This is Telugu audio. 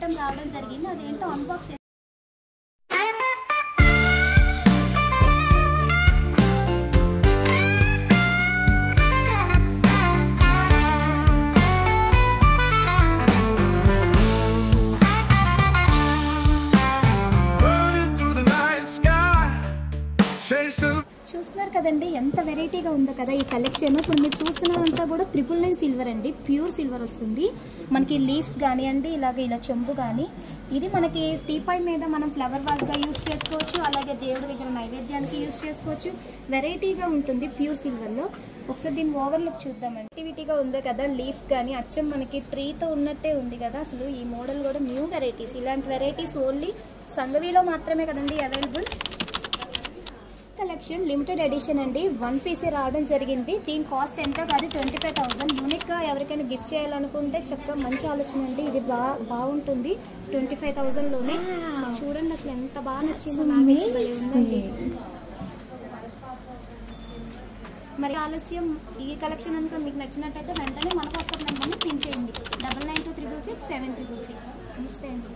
ఐటమ్ రావడం జరిగింది. అదేంటో అన్బాక్స్ చూస్తున్నారు కదండి, ఎంత వెరైటీగా ఉందో కదా ఈ కలెక్షన్. ఇప్పుడు మీరు చూస్తున్నదంతా కూడా 999 సిల్వర్ అండి, ప్యూర్ సిల్వర్ వస్తుంది. మనకి లీవ్స్ కానివ్వండి, ఇలా చెంబు కానీ, ఇది మనకి టీపాయ్ మీద మనం ఫ్లవర్ వాజ్గా యూజ్ చేసుకోవచ్చు, అలాగే దేవుడి దగ్గర నైవేద్యానికి యూజ్ చేసుకోవచ్చు. వెరైటీగా ఉంటుంది ప్యూర్ సిల్వర్లో. ఒకసారి దీని ఓవర్లుక్ చూద్దామండి. యాక్టివిటీగా ఉందో కదా, లీవ్స్ కానీ అచ్చం మనకి ట్రీతో ఉన్నట్టే ఉంది కదా. అసలు ఈ మోడల్ కూడా న్యూ వెరైటీస్. ఇలాంటి వెరైటీస్ ఓన్లీ సంగవిలో మాత్రమే కదండి అవైలబుల్. కలెక్షన్ లిమిటెడ్ ఎడిషన్ అండి, 1 పీసే రావడం జరిగింది. దీని కాస్ట్ ఎంతో కాదు, 25,000. యూనిక్గా ఎవరికైనా గిఫ్ట్ చేయాలనుకుంటే చక్కగా మంచి ఆలోచన అండి. ఇది బాగుంటుంది 25,000లోనే. చూడండి అసలు ఎంత బాగా నచ్చిందో, నాకైతే ఉందండి. మరి ఆలస్యం, ఈ కలెక్షన్ అనుకో మీకు నచ్చినట్టయితే వెంటనే మన వాట్సాప్ నెంబర్ని పిన్ చేయండి, 9923667366. నమస్తే అండి.